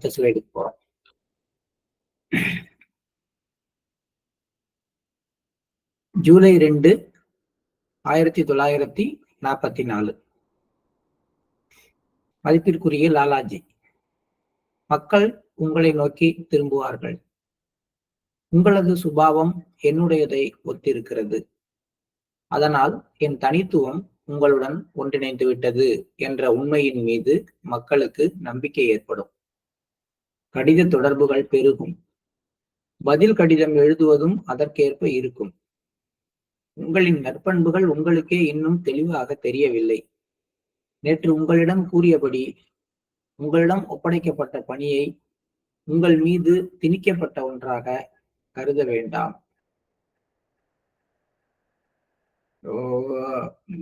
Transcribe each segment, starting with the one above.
அடுத்த ஸ்லைடுக்கு போறோம். ஜூலை 2, 1944. மதிப்பிற்குரிய லாலாஜி, மக்கள் உங்களை நோக்கி திரும்புவார்கள். உங்களது சுபாவம் என்னுடையதை ஒத்திருக்கிறது. அதனால் என் தனித்துவம் உங்களுடன் ஒன்றிணைந்து விட்டது என்ற உண்மையின் மீது மக்களுக்கு நம்பிக்கை ஏற்படும். கடித தொடர்புகள் பெருகும். பதில் கடிதம் எழுதுவதும் அதற்கேற்ப இருக்கும். உங்களின் நற்பண்புகள் உங்களுக்கே இன்னும் தெளிவாக தெரியவில்லை. நேற்று உங்களிடம் கூறியபடி உங்களிடம் ஒப்படைக்கப்பட்ட பணியை உங்கள் மீது திணிக்கப்பட்ட ஒன்றாக கருத வேண்டாம்.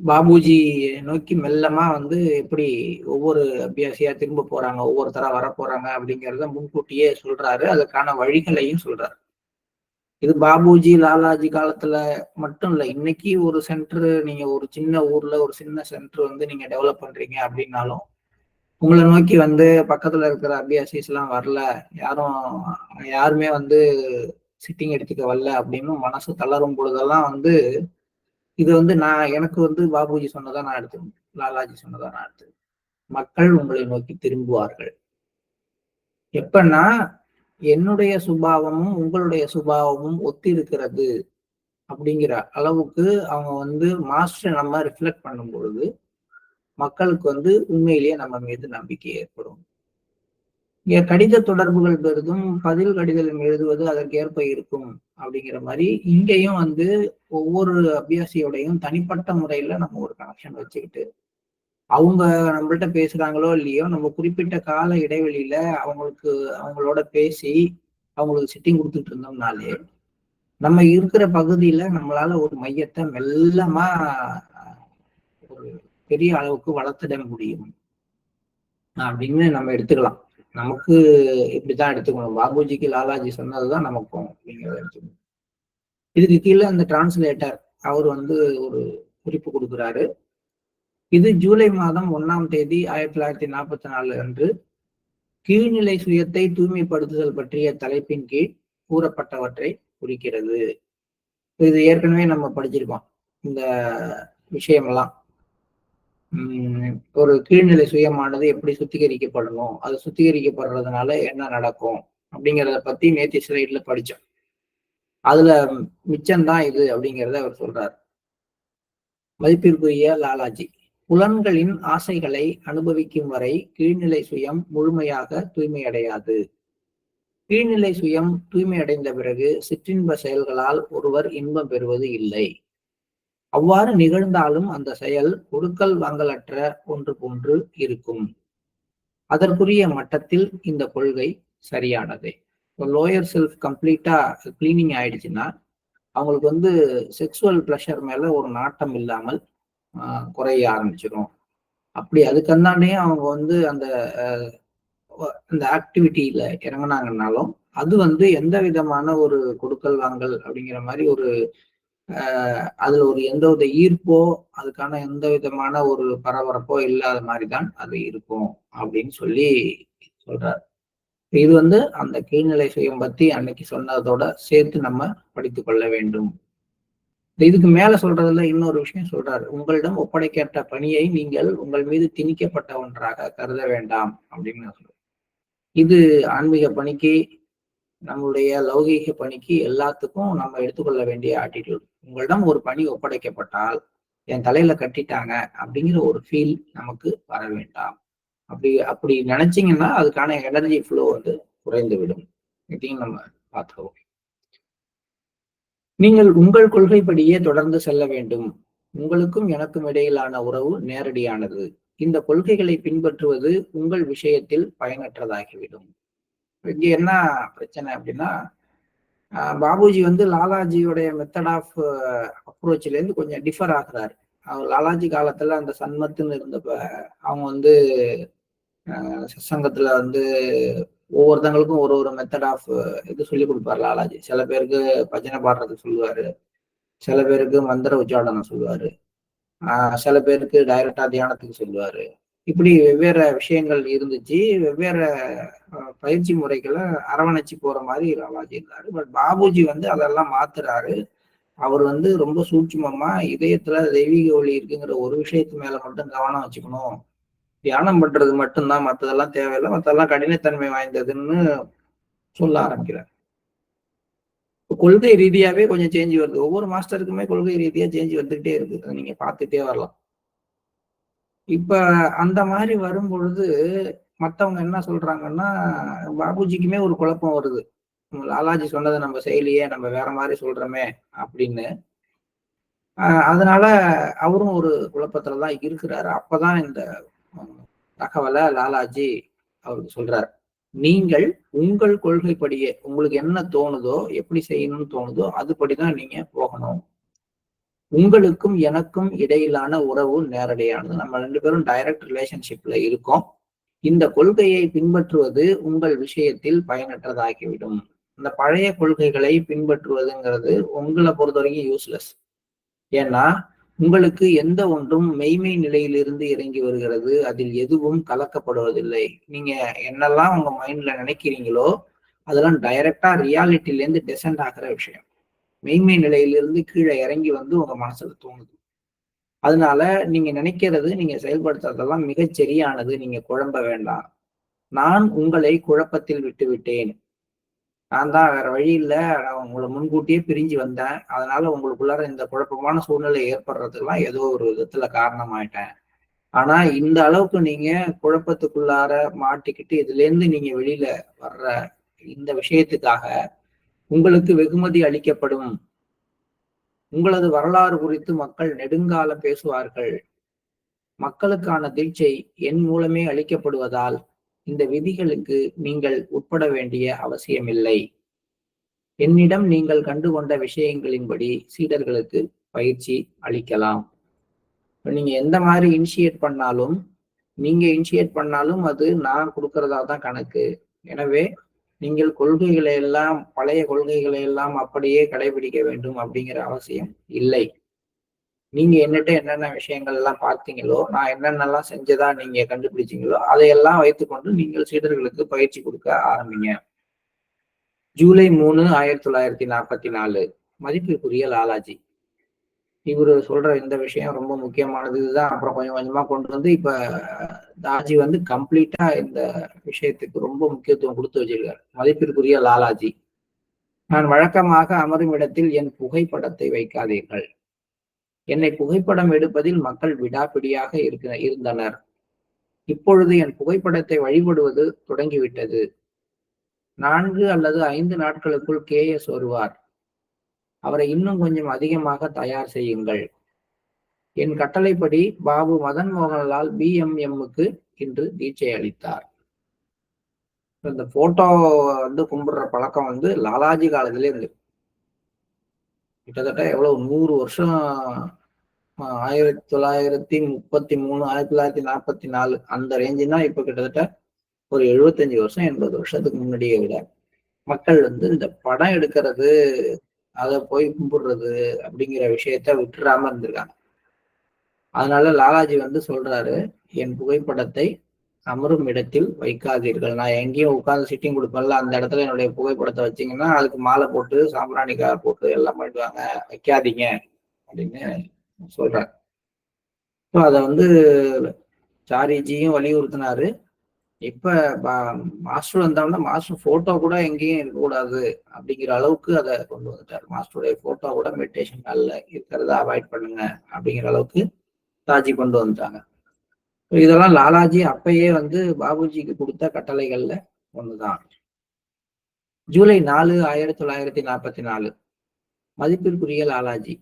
பாபுஜி நோக்கி மெல்லமா எப்படி ஒவ்வொரு அபியாசியா திரும்ப போறாங்க, ஒவ்வொருத்தரா வர போறாங்க அப்படிங்கிறத முன்கூட்டியே சொல்றாரு. அதுக்கான வழிகளையும் சொல்றாரு. இது பாபுஜி லாலாஜி காலத்துல மட்டும் இல்ல, இன்னைக்கு ஒரு சென்டர், நீங்க ஒரு சின்ன ஊர்ல ஒரு சின்ன சென்டர் நீங்க டெவலப் பண்றீங்க அப்படின்னாலும் உங்களை நோக்கி பக்கத்துல இருக்கிற அபியாசிஸ் எல்லாம் வரல, யாருமே சிட்டிங் எடுத்துக்க வரல அப்படின்னு மனசு தளரும் பொழுதெல்லாம் இது நான் எனக்கு பாபுஜி சொன்னதா நான் எடுத்துக்கணும், லாலாஜி சொன்னதா நான் எடுத்துக்கணும். மக்கள் உங்களை நோக்கி திரும்புவார்கள். எப்பன்னா என்னுடைய சுபாவமும் உங்களுடைய சுபாவமும் ஒத்தி இருக்கிறது அப்படிங்கிற அளவுக்கு அவங்க மாஸ்டர் நம்ம ரிஃப்ளெக்ட் பண்ணும் பொழுது மக்களுக்கு உண்மையிலேயே நம்ம மீது நம்பிக்கை ஏற்படும். இங்க கடித தொடர்புகள் பெரிதும், பதில் கடிதம் எழுதுவது அதற்கேற்ப இருக்கும் அப்படிங்கிற மாதிரி இங்கேயும் ஒவ்வொரு அபியாசியோடையும் தனிப்பட்ட முறையில நம்ம ஒரு கனெக்ஷன் வச்சுக்கிட்டு அவங்க நம்மள்ட்ட பேசுறாங்களோ இல்லையோ நம்ம குறிப்பிட்ட கால இடைவெளியில அவங்களோட பேசி அவங்களுக்கு சிட்டிங் கொடுத்துட்டு இருந்தோம்னாலே நம்ம இருக்கிற பகுதியில நம்மளால ஒரு மையத்தை மெல்லமா ஒரு பெரிய அளவுக்கு வளர்த்திட முடியும் அப்படின்னு நம்ம எடுத்துக்கலாம். நமக்கு இப்படித்தான் எடுத்துக்கணும். பாபுஜிக்கு லாலாஜி சொன்னதுதான் நமக்கும் அப்படிங்கிறத எடுத்துக்கணும். இதுக்கு கீழே அந்த டிரான்ஸ்லேட்டர் அவர் ஒரு குறிப்பு கொடுக்குறாரு. இது ஜூலை மாதம் 1ஆம் தேதி 1944 அன்று கீழ்நிலை சுயத்தை தூய்மைப்படுத்துதல் பற்றிய தலைப்பின் கீழ் கூறப்பட்டவற்றை குறிக்கிறது. இது ஏற்கனவே நம்ம படிச்சிருக்கோம் இந்த விஷயமெல்லாம். ஒரு கீழ்நிலை சுயமானது எப்படி சுத்திகரிக்கப்படணும், அது சுத்திகரிக்கப்படுறதுனால என்ன நடக்கும் அப்படிங்கிறத பத்தி நேற்று ஸ்லைட்ல படிச்சோம். அதுல மிச்சம்தான் இது அப்படிங்கிறத அவர் சொல்றார். மதிப்பிற்குரிய லாலாஜி, புலன்களின் ஆசைகளை அனுபவிக்கும் வரை கீழ்நிலை சுயம் முழுமையாக தூய்மையடையாது. கீழ்நிலை சுயம் தூய்மையடைந்த பிறகு சிற்றின்ப செயல்களால் ஒருவர் இன்பம் பெறுவது இல்லை. அவ்வாறு நிகழ்ந்தாலும் அந்த செயல் கொடுக்கல் வாங்கலற்ற ஒன்று போன்று இருக்கும். அதற்குரிய மட்டத்தில் இந்த கொள்கை சரியானதே. லோயர் செல்ஃப் கம்ப்ளீட்டா கிளீனிங் ஆயிடுச்சுன்னா அவங்களுக்கு செக்சுவல் பிளஷர் மேல ஒரு நாட்டம் இல்லாமல் குறைய ஆரம்பிச்சிடும். அப்படி அதுக்கந்தாண்டே அவங்க அந்த அந்த ஆக்டிவிட்டியில இறங்கினாங்கன்னாலும் அது எந்த விதமான ஒரு கொடுக்கல் வாங்கல் அப்படிங்கிற மாதிரி ஒரு அதுல ஒரு எந்த வித ஈர்ப்போ அதுக்கான எந்த விதமான ஒரு பரபரப்போ இல்லாத மாதிரிதான் அது இருக்கும் அப்படின்னு சொல்றாரு. இது அந்த கீழ்நிலை சுயம் பத்தி அன்னைக்கு சொன்னதோட சேர்த்து நம்ம படித்து கொள்ள வேண்டும். இதுக்கு மேல சொல்றதுல இன்னொரு விஷயம் சொல்றாரு. உங்களிடம் ஒப்படைக்கப்பட்ட பணியை நீங்கள் உங்கள் மீது திணிக்கப்பட்ட ஒன்றாக கருத வேண்டாம் அப்படின்னு சொல்றாரு. இது ஆன்மீக பணிக்கு, நம்மளுடைய லௌகீக பணிக்கு எல்லாத்துக்கும் நம்ம எடுத்துக்கொள்ள வேண்டிய ஆட்டிடியூட். உங்களிடம் ஒரு பணி ஒப்படைக்கப்பட்டால் என் தலையில கட்டிட்டாங்க அப்படிங்கிற ஒரு ஃபீல் நமக்கு வர வேண்டாம். அப்படி நினைச்சீங்கன்னா அதுக்கான எனர்ஜி ஃப்ளோ குறைந்து விடும். இதையும் நம்ம பார்த்துருவோம். நீங்கள் உங்கள் கொள்கைப்படியே தொடர்ந்து செல்ல வேண்டும். உங்களுக்கும் எனக்கும் இடையிலான உறவு நேரடியானது. இந்த கொள்கைகளை பின்பற்றுவது உங்கள் விஷயத்தில் பயனற்றதாகிவிடும். இங்க என்ன பிரச்சனை அப்படின்னா, பாபுஜி லாலாஜியோடைய மெத்தட் ஆஃப் அப்ரோச்ல இருந்து கொஞ்சம் டிஃபர் ஆகுறாரு. லாலாஜி காலத்துல அந்த சன்மத்துன்னு இருந்தப்ப அவங்க சங்கத்துல ஒவ்வொருத்தங்களுக்கும் ஒரு ஒரு மெத்தட் ஆஃப் இது சொல்லி கொடுப்பாரு லாலாஜி. சில பேருக்கு பஜனை பாடுறது சொல்லுவாரு, சில பேருக்கு மந்திர உச்சாடனம் சொல்லுவாரு, சில பேருக்கு டைரக்டா தியானத்துக்கு சொல்லுவாரு. இப்படி வெவ்வேறு விஷயங்கள் இருந்துச்சு. வெவ்வேறு பயிற்சி முறைகளை அரவணைச்சு போற மாதிரி லாலாஜி இருந்தாரு. பட் பாபுஜி வந்து அதெல்லாம் மாத்துறாரு. அவர் வந்து ரொம்ப சூட்சுமமா இதயத்துல தெய்வீக ஒளி இருக்குங்கிற ஒரு விஷயத்து மேல மட்டும் கவனம் வச்சுக்கணும். தியானம் பண்றது மட்டும்தான், மத்ததெல்லாம் தேவையில்லை, மத்ததெல்லாம் கடினத்தன்மை வாய்ந்ததுன்னு சொல்ல ஆரம்பிக்கிறார். கொள்கை ரீதியாவே கொஞ்சம் சேஞ்ச் வருது. ஒவ்வொரு மாஸ்டருக்குமே கொள்கை ரீதியா சேஞ்ச் வந்துகிட்டே இருக்கு. அதை நீங்க பார்த்துட்டே வரலாம். இப்ப அந்த மாதிரி வரும் பொழுது மத்தவங்க என்ன சொல்றாங்கன்னா, பாபுஜிக்குமே ஒரு குழப்பம் வருது. லாலாஜி சொன்னதை நம்ம செய்யலையே, நம்ம வேற மாதிரி சொல்றோமே அப்படின்னு. அதனால அவரும் ஒரு குழப்பத்துல தான் இருக்கிறாரு. அப்பதான் இந்த தகவலை லாலாஜி அவருக்கு சொல்றாரு. நீங்கள் உங்கள் கொள்கைப்படியே உங்களுக்கு என்ன தோணுதோ, எப்படி செய்யணும்னு தோணுதோ அதுபடிதான் நீங்க போகணும். உங்களுக்கும் எனக்கும் இடையிலான உறவு நேரடியானது. நம்ம 2 பேரும் டைரக்ட் ரிலேஷன்ஷிப்ல இருக்கோம். இந்த கொள்கையை பின்பற்றுவது உங்கள் விஷயத்தில் பயனற்றதாகிவிடும். இந்த பழைய கொள்கைகளை பின்பற்றுவதுங்கிறது உங்களை பொறுத்த வரைக்கும் யூஸ்லெஸ். ஏன்னா உங்களுக்கு எந்த ஒன்றும் மெய்மை நிலையிலிருந்து இறங்கி வருகிறது. அதில் எதுவும் கலக்கப்படுவதில்லை. நீங்க என்னெல்லாம் உங்க மைண்ட்ல நினைக்கிறீங்களோ அதெல்லாம் டைரக்டா ரியாலிட்டில இருந்து டெசென்ட் ஆகிற விஷயம். மெய்மை நிலையிலிருந்து கீழே இறங்கி வந்து உங்க மனசுல தோணுது. அதனால நீங்க நினைக்கிறது, நீங்க செயல்படுத்துறதெல்லாம் மிகச் சரியானது. நீங்க குழம்ப வேண்டாம். நான் உங்களை குழப்பத்தில் விட்டு விட்டேன். நான் தான் வேற வழி இல்ல. நான் உங்களை முன்கூட்டியே பிரிஞ்சு வந்தேன். அதனால உங்களுக்குள்ளார இந்த குழப்பமான சூழ்நிலை ஏற்படுறதுக்கெல்லாம் ஏதோ ஒரு விதத்துல காரணமாயிட்டேன். ஆனா இந்த அளவுக்கு நீங்க குழப்பத்துக்குள்ளார மாட்டிக்கிட்டு இதுல இருந்து நீங்க வெளியில வர்ற இந்த விஷயத்துக்காக உங்களுக்கு வெகுமதி அளிக்கப்படும். உங்களது வரலாறு குறித்து மக்கள் நெடுங்காலம் பேசுவார்கள். மக்களுக்கான தீட்சை என் மூலமே அளிக்கப்படுவதால் இந்த விதிகளுக்கு நீங்கள் உட்பட வேண்டிய அவசியமில்லை. என்னிடம் நீங்கள் கண்டுகொண்ட விஷயங்களின்படி சீடர்களுக்கு பயிற்சி அளிக்கலாம். நீங்க எந்த மாதிரி இனிஷியேட் பண்ணாலும் அது நான் கொடுக்கறதா தான் கணக்கு. எனவே நீங்கள் கொள்கைகளை எல்லாம், பழைய கொள்கைகளை எல்லாம் அப்படியே கடைபிடிக்க வேண்டும் அப்படிங்கிற அவசியம் இல்லை. நீங்க என்னட்ட என்னென்ன விஷயங்கள் எல்லாம் பார்த்தீங்களோ, நான் என்னென்னலாம் செஞ்சதா நீங்க கண்டுபிடிச்சீங்களோ அதையெல்லாம் வைத்துக்கொண்டு நீங்கள் சீடர்களுக்கு பயிற்சி கொடுக்க ஆரம்பிங்க. ஜூலை 3, 1944. மதிப்பிற்குரிய லாலாஜி. இவரு சொல்ற இந்த விஷயம் ரொம்ப முக்கியமானது. இதுதான் அப்புறம் கொஞ்சம் கொஞ்சமா கொண்டு வந்து இப்ப தாஜி வந்து கம்ப்ளீட்டா இந்த விஷயத்துக்கு ரொம்ப முக்கியத்துவம் கொடுத்து வச்சிருக்காரு. மதிப்பிற்குரிய லாலாஜி, நான் வழக்கமாக அமரும் இடத்தில் என் புகைப்படத்தை வைக்காதீர்கள். என்னை புகைப்படம் எடுப்பதில் மக்கள் விடாப்பிடியாக இருந்தனர். இப்பொழுது என் புகைப்படத்தை வழிபடுவது தொடங்கிவிட்டது. 4 அல்லது 5 நாட்களுக்குள் KS வருவார். அவரை இன்னும் கொஞ்சம் அதிகமாக தயார் செய்யுங்கள். என் கட்டளைப்படி பாபு மதன் மோகன்லால் BMMக்கு இன்று தீட்சை அளித்தார். இந்த போட்டோ வந்து கும்பிடுற பழக்கம் வந்து லாலாஜி காலத்திலே இருந்து கிட்டத்தட்ட எவ்வளவு 100 வருஷம். 1933, 1944 அந்த ரேஞ்சுனா இப்ப கிட்டத்தட்ட ஒரு 75 வருஷம் 80 வருஷத்துக்கு முன்னாடியே விட மக்கள் வந்து இந்த படம் எடுக்கிறது, அதை போய் கும்பிடுறது அப்படிங்கிற விஷயத்த விட்டுறாம இருந்திருக்காங்க. அதனால லாலாஜி வந்து சொல்றாரு, என் புகைப்படத்தை அமரும் இடத்தில் வைக்காதீர்கள். நான் எங்கேயும் உட்கார்ந்து சிட்டிங் கொடுப்பேன்ல, அந்த இடத்துல என்னுடைய புகைப்படத்தை வச்சீங்கன்னா அதுக்கு மாலை போட்டு சாம்பிராணிக்கார போட்டு எல்லாம் பண்ணிடுவாங்க, வைக்காதீங்க அப்படின்னு சொல்றாரு. அதை வந்து சாரிஜியும் வலியுறுத்தினாரு. இப்ப மாஸ்டர் வந்தோம்னா மாஸ்டர் போட்டோ கூட எங்கேயும் இருக்கக்கூடாது அப்படிங்கிற அளவுக்கு அதை கொண்டு வந்துட்டாரு. மாஸ்டருடைய போட்டோ கூட மெடிடேஷன் ஹால்ல இருக்கிறத அவாய்ட் பண்ணுங்க அப்படிங்கிற அளவுக்கு தாஜி கொண்டு வந்துட்டாங்க. இதெல்லாம் லாலாஜி அப்பயே வந்து பாபுஜிக்கு கொடுத்த கட்டளைகள்ல ஒண்ணுதான். ஜூலை 4, 1944. மதிப்பிற்குரிய லாலாஜி,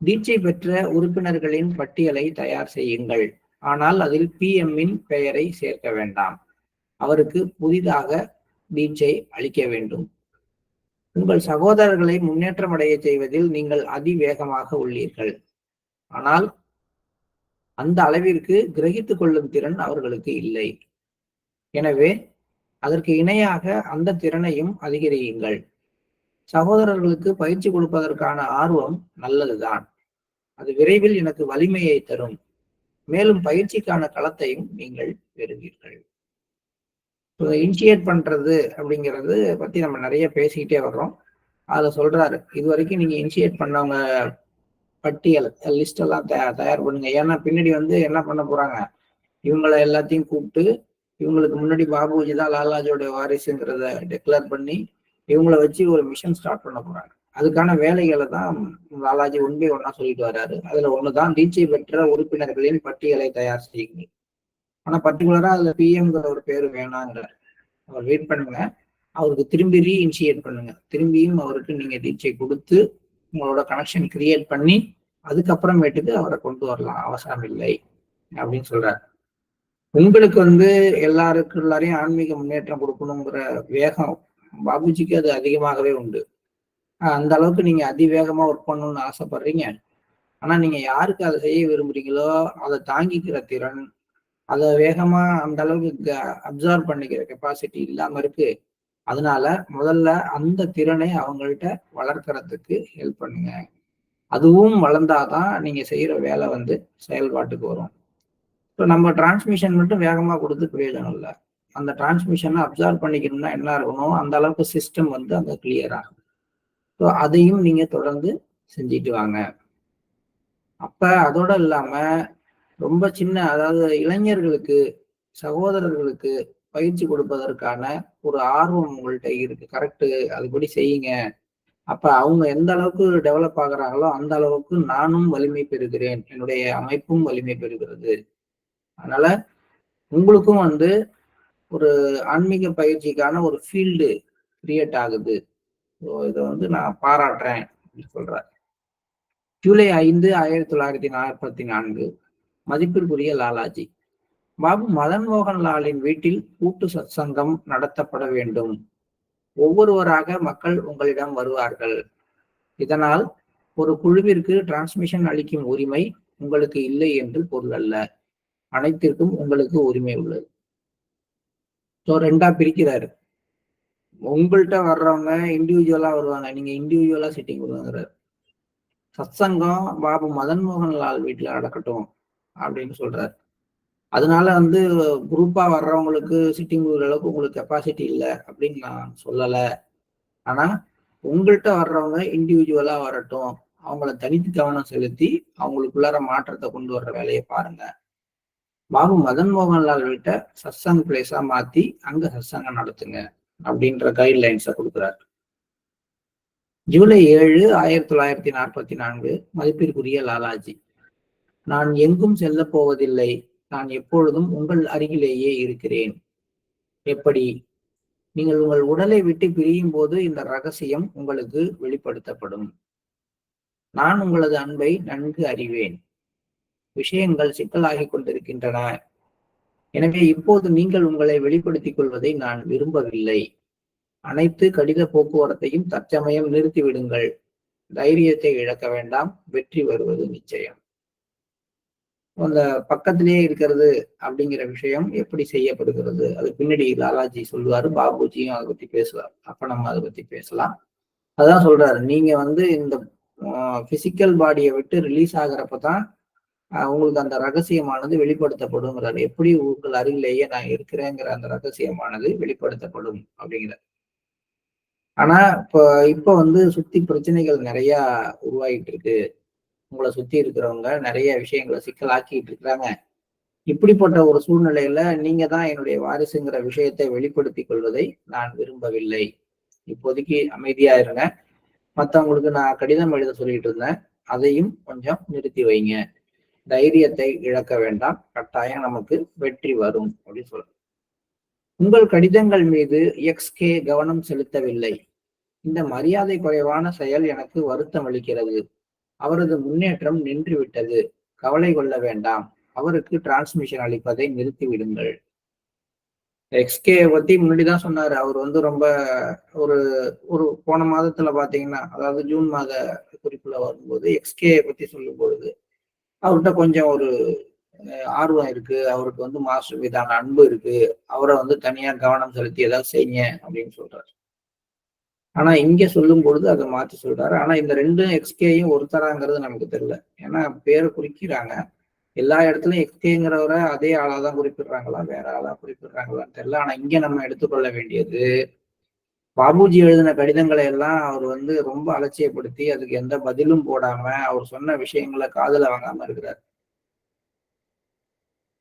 தீட்சை பெற்ற உறுப்பினர்களின் பட்டியலை தயார் செய்யுங்கள். ஆனால் அதில் PM-இன் பெயரை சேர்க்க வேண்டாம். அவருக்கு புதிதாக தீட்சை அளிக்க வேண்டும். உங்கள் சகோதரர்களை முன்னேற்றம் அடைய செய்வதில் நீங்கள் அதிவேகமாக உள்ளீர்கள். ஆனால் அந்த அளவிற்கு கிரகித்துக் கொள்ளும் திறன் அவர்களுக்கு இல்லை. எனவே அதற்கு இணையாக அந்த திறனையும் அதிகரியுங்கள். சகோதரர்களுக்கு பயிற்சி கொடுப்பதற்கான ஆர்வம் நல்லதுதான். அது விரைவில் எனக்கு வலிமையை தரும். மேலும் பயிற்சிக்கான களத்தையும் நீங்கள் பெறுவீர்கள். இனிஷியேட் பண்றது அப்படிங்கிறது பத்தி நம்ம நிறைய பேசிக்கிட்டே வர்றோம். அதை சொல்றாரு, இது வரைக்கும் நீங்க இனிஷியேட் பண்ணவங்க பட்டியல் லிஸ்ட் எல்லாம் தயார் பண்ணுங்க. ஏன்னா பின்னாடி வந்து என்ன பண்ண போறாங்க, இவங்களை எல்லாத்தையும் கூப்பிட்டு இவங்களுக்கு முன்னாடி பாபுஜி தான் லாலாஜியோட வாரிசுங்கிறத டிக்ளேர் பண்ணி இவங்களை வச்சு ஒரு மிஷன் ஸ்டார்ட் பண்ண போறாங்க. அதுக்கான வேலைகளை தான் லாலாஜி ஒன்பே ஒன்னா சொல்லிட்டு வர்றாரு. அதுல ஒண்ணுதான் தீட்சை பெற்ற உறுப்பினர்களின் பட்டியலை தயார் செய்யுங்க. ஆனா பர்டிகுலரா அதுல பிஎம்ங்கிற ஒரு பேரு வேணாங்கிறார். அவர் வெயிட் பண்ணுங்க, அவருக்கு திரும்பி ரீஇனிஷியேட் பண்ணுங்க, திரும்பியும் அவருக்கு நீங்க தீட்சை கொடுத்து உங்களோட கனெக்ஷன் கிரியேட் பண்ணி அதுக்கப்புறமேட்டுக்கு அவரை கொண்டு வரலாம், அவசரம் இல்லை அப்படின்னு சொல்றாரு. உங்களுக்கு வந்து எல்லாரையும் ஆன்மீக முன்னேற்றம் கொடுக்கணுங்கிற வேகம் பாபுஜிக்கு அது அதிகமாகவே உண்டு. அந்த அளவுக்கு நீங்க அதிவேகமா ஒர்க் பண்ணணும்னு ஆசைப்படுறீங்க. ஆனா நீங்க யாருக்கு அதை செய்ய விரும்புறீங்களோ அதை தாங்கிக்கிற திறன், அதை வேகமா அந்த அளவுக்கு அப்சர்வ் பண்ணிக்கிற கெப்பாசிட்டி இல்லாம இருக்கு. அதனால முதல்ல அந்த திறனை அவங்கள்ட்ட வளர்க்கறதுக்கு ஹெல்ப் பண்ணுங்க. அதுவும் வளர்ந்தாதான் நீங்க செய்யற வேலை வந்து செயல்பாட்டுக்கு வரும். இப்போ நம்ம டிரான்ஸ்மிஷன் மட்டும் வேகமா கொடுத்து பிரயோஜனம் இல்லை. அந்த டிரான்ஸ்மிஷனை அப்சர்வ் பண்ணிக்கணும்னா என்ன இருக்கணும், அந்த அளவுக்கு சிஸ்டம் வந்து அங்க கிளியர் ஆகும். ஸோ அதையும் நீங்க தொடர்ந்து செஞ்சுட்டு வாங்க. அப்ப அதோட இல்லாம ரொம்ப சின்ன, அதாவது இளைஞர்களுக்கு, சகோதரர்களுக்கு பயிற்சி கொடுப்பதற்கான ஒரு ஆர்வம் உங்கள்கிட்ட இருக்கு. கரெக்ட், அதுபடி செய்யுங்க. அப்ப அவங்க எந்த அளவுக்கு டெவலப் ஆகுறாங்களோ அந்த அளவுக்கு நானும் வலிமை பெறுகிறேன், என்னுடைய அமைப்பும் வலிமை பெறுகிறது. அதனால உங்களுக்கும் வந்து ஒரு ஆன்மீக பயிற்சிக்கான ஒரு ஃபீல்டு கிரியேட் ஆகுது. இதை வந்து நான் பாராட்டுறேன் அப்படின்னு சொல்றாரு. ஜூலை 5, 1944. மதிப்பிற்குரிய லாலாஜி, பாபு மதன் மோகன் லாலின் வீட்டில் கூட்டு சத்சங்கம் நடத்தப்பட வேண்டும். ஒவ்வொருவராக மக்கள் உங்களிடம் வருவார்கள். இதனால் ஒரு குழுவிற்கு டிரான்ஸ்மிஷன் அளிக்கும் உரிமை உங்களுக்கு இல்லை என்று பொருள் அல்ல. அனைத்திற்கும் உங்களுக்கு உரிமை உள்ளது. ஸோ ரெண்டா பிரிக்கிறாரு. உங்கள்கிட்ட வர்றவங்க இண்டிவிஜுவலா வருவாங்க, நீங்க இண்டிவிஜுவலா சிட்டிங் கொடுங்கிறாரு. சத்சங்கம் பாபு மதன் மோகன் லால் வீட்டுல நடக்கட்டும் அப்படின்னு சொல்றாரு. அதனால வந்து குரூப்பா வர்றவங்களுக்கு சிட்டிங் கொடுக்குற அளவுக்கு உங்களுக்கு கெப்பாசிட்டி இல்லை அப்படின்னு நான் சொல்லல. ஆனா உங்கள்கிட்ட வர்றவங்க இண்டிவிஜுவலா வரட்டும், அவங்கள தனித்து கவனம் செலுத்தி அவங்களுக்குள்ளார மாற்றத்தை கொண்டு வர்ற வேலையை பாருங்க. பாபு மதன் மோகன்லால் வீட்ட சத்சங் பிளேஸா மாத்தி அங்க சத்சங்கம் நடத்துங்க அப்படின்ற கைட்லைன்ஸை கொடுக்குறாரு. ஜூலை 7, 1944. மதிப்பிற்குரிய லாலாஜி, நான் எங்கும் செல்ல போவதில்லை. நான் எப்பொழுதும் உங்கள் அருகிலேயே இருக்கிறேன். எப்படி? நீங்கள் உங்கள் உடலை விட்டு பிரியும் போது இந்த ரகசியம் உங்களுக்கு வெளிப்படுத்தப்படும். நான் உங்களது அன்பை நன்கு அறிவேன். விஷயங்கள் சிக்கலாகிக் கொண்டிருக்கின்றன. எனவே இப்போது நீங்கள் உங்களை வெளிப்படுத்திக் கொள்வதை நான் விரும்பவில்லை. அனைத்து கடித போக்குவரத்தையும் தற்சமயம் நிறுத்திவிடுங்கள். தைரியத்தை இழக்க வேண்டாம். வெற்றி வருவது நிச்சயம். அந்த பக்கத்திலேயே இருக்கிறது அப்படிங்கிற விஷயம் எப்படி செய்யப்படுகிறது அது பின்னாடி லாலாஜி சொல்லுவாரு, பாபுஜியும் அதை பத்தி பேசுவார். அப்ப நம்ம அதை பத்தி பேசலாம். அதான் சொல்றாரு, நீங்க வந்து இந்த பிசிக்கல் பாடியை விட்டு ரிலீஸ் ஆகிறப்பதான் உங்களுக்கு அந்த ரகசியமானது வெளிப்படுத்தப்படுங்கிறாரு. எப்படி உங்கள் அருகிலேயே நான் இருக்கிறேங்கிற அந்த ரகசியமானது வெளிப்படுத்தப்படும் அப்படிங்கிற. ஆனா இப்ப வந்து சுத்தி பிரச்சனைகள் நிறைய உருவாகிட்டு இருக்கு. உங்களை சுத்தி இருக்கிறவங்க நிறைய விஷயங்களை சிக்கலாக்கிட்டு இருக்கிறாங்க. இப்படிப்பட்ட ஒரு சூழ்நிலையில நீங்க தான் என்னுடைய வாரிசுங்கிற விஷயத்தை வெளிப்படுத்திக் கொள்வதை நான் விரும்பவில்லை. இப்போதைக்கு அமைதியா இருங்க. மற்றவங்களுக்கு நான் கடிதம் எழுத சொல்லிட்டு இருந்தேன், அதையும் கொஞ்சம் நிறுத்தி வைங்க. தைரியத்தை இழக்க வேண்டாம். கட்டாயம் நமக்கு வெற்றி வரும் அப்படின்னு சொல்ற. உங்கள் கடிதங்கள் மீது எக்ஸ்கே கவனம் செலுத்தவில்லை. இந்த மரியாதை குறைவான செயல் எனக்கு வருத்தம் அளிக்கிறது. அவரது முன்னேற்றம் நின்று விட்டது. கவலை கொள்ள வேண்டாம். அவருக்கு டிரான்ஸ்மிஷன் அளிப்பதை நிறுத்திவிடுங்கள். எக்ஸ்கே பத்தி முன்னாடிதான் சொன்னாரு. அவர் வந்து ரொம்ப ஒரு ஒரு போன மாதத்துல பாத்தீங்கன்னா, அதாவது ஜூன் மாத குறிப்புல வரும்போது எக்ஸ்கே பத்தி சொல்லும் பொழுது அவர்கிட்ட கொஞ்சம் ஒரு ஆர்வம் இருக்கு. அவருக்கு வந்து மாஸ்டர் மீதான அன்பு இருக்கு. அவரை வந்து தனியா கவனம் செலுத்தி ஏதாவது செய்யுங்க அப்படின்னு சொல்றாரு. ஆனா இங்க சொல்லும் பொழுது அதை மாற்றி சொல்றாரு. ஆனா இந்த ரெண்டும் எக்ஸ்கேயும் ஒருத்தராங்கிறது நமக்கு தெரியல. ஏன்னா பேரை குறிக்கிறாங்க. எல்லா இடத்துலயும் எஸ்கேங்கிறவரை அதே ஆளாதான் குறிப்பிடுறாங்களா, வேற ஆளா குறிப்பிடுறாங்களான்னு தெரியல. ஆனா இங்க நம்ம எடுத்துக்கொள்ள வேண்டியது, பாபுஜி எழுதின கடிதங்களை எல்லாம் அவர் வந்து ரொம்ப அலட்சியப்படுத்தி அதுக்கு எந்த பதிலும் போடாம அவர் சொன்ன விஷயங்களை காதுல வாங்காம இருக்கிறார்.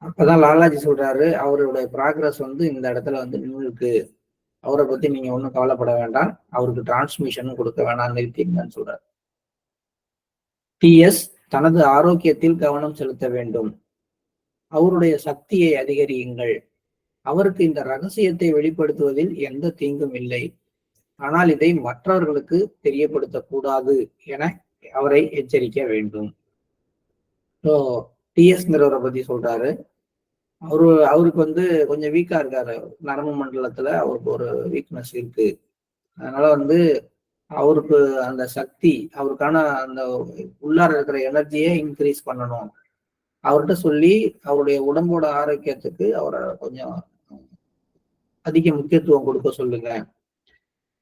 அப்பதான் லாலாஜி சொல்றாரு, அவருடைய ப்ராக்ரஸ் வந்து இந்த இடத்துல வந்து நின்று இருக்கு. அவரை பத்தி நீங்க ஒன்றும் கவலைப்பட வேண்டாம், அவருக்கு டிரான்ஸ்மிஷனும் கொடுக்க வேண்டாம், நிறுத்திங்கன்னு சொல்றாரு. டிஎஸ் தனது ஆரோக்கியத்தில் கவனம் செலுத்த வேண்டும். அவருடைய சக்தியை அதிகரியுங்கள். அவருக்கு இந்த ரகசியத்தை வெளிப்படுத்துவதில் எந்த தீங்கும் இல்லை. ஆனால் இதை மற்றவர்களுக்கு தெரியப்படுத்தக்கூடாது என அவரை எச்சரிக்க வேண்டும். ஸோ டிஎஸ்ங்கிறவரை பத்தி சொல்றாரு. அவருக்கு வந்து கொஞ்சம் வீக்கா இருக்காரு. நரம்பு மண்டலத்துல அவருக்கு ஒரு வீக்னஸ் இருக்கு. அதனால வந்து அவருக்கு அந்த சக்தி, அவருக்கான அந்த உள்ளார இருக்கிற எனர்ஜியை இன்க்ரீஸ் பண்ணணும். அவர்கிட்ட சொல்லி அவருடைய உடம்போட ஆரோக்கியத்துக்கு அவரை கொஞ்சம் அதிக முக்கியத்துவம் கொடுக்க சொல்லுங்க.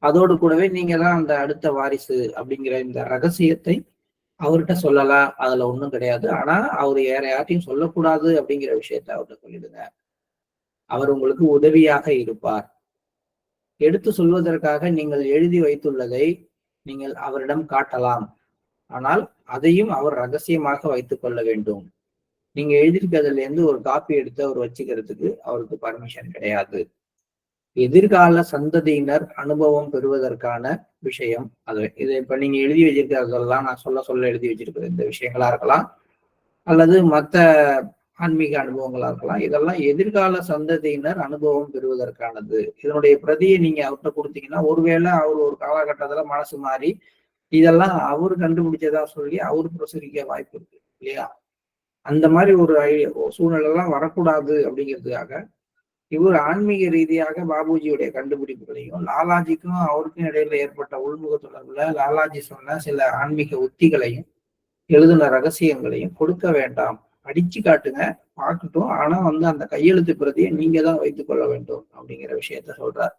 அதோடு கூடவே நீங்க தான் அந்த அடுத்த வாரிசு அப்படிங்கிற இந்த ரகசியத்தை அவர்கிட்ட சொல்லலாம். அதுல ஒண்ணும் கிடையாது. ஆனா அவர் வேற யார்ட்டையும் சொல்லக்கூடாது அப்படிங்கிற விஷயத்த அவர்கிட்ட சொல்லிடுங்க. அவர் உங்களுக்கு உதவியாக இருப்பார். எடுத்து சொல்வதற்காக நீங்கள் எழுதி வைத்துள்ளதை நீங்கள் அவரிடம் காட்டலாம். ஆனால் அதையும் அவர் ரகசியமாக வைத்துக் கொள்ள வேண்டும். நீங்க எழுதியிருக்கிறதுல இருந்து ஒரு காப்பி எடுத்து அவர் வச்சுக்கிறதுக்கு அவருக்கு பர்மிஷன் கிடையாது. எதிர்கால சந்ததியினர் அனுபவம் பெறுவதற்கான விஷயம் அது. இதை இப்ப நீங்க எழுதி வச்சிருக்கிறதெல்லாம் நான் சொல்ல எழுதி வச்சிருக்கிற இந்த விஷயங்களா இருக்கலாம், அல்லது மற்ற ஆன்மீக அனுபவங்களா இருக்கலாம். இதெல்லாம் எதிர்கால சந்ததியினர் அனுபவம் பெறுவதற்கானது. இதனுடைய பிரதியை நீங்க அவர்கிட்ட கொடுத்தீங்கன்னா, ஒருவேளை அவர் ஒரு காலகட்டத்துல மனசு மாறி இதெல்லாம் அவரு கண்டுபிடிச்சதா சொல்லி அவரு பிரசுரிக்க வாய்ப்பு இருக்கு இல்லையா? அந்த மாதிரி ஒரு சூழ்நிலை எல்லாம் வரக்கூடாது அப்படிங்கிறதுக்காக இவர் ஆன்மீக ரீதியாக பாபுஜியுடைய கண்டுபிடிப்புகளையும், லாலாஜிக்கும் அவருக்கும் இடையில ஏற்பட்ட உள்முக தொடர்புல லாலாஜி சொன்ன சில ஆன்மீக உத்திகளையும், எழுதின ரகசியங்களையும் கொடுக்க வேண்டாம், அடிச்சு காட்டுங்க, பார்க்கட்டும். ஆனா வந்து அந்த கையெழுத்து பிரதியை நீங்க தான் வைத்துக் கொள்ள வேண்டும் அப்படிங்கிற விஷயத்த சொல்றார்.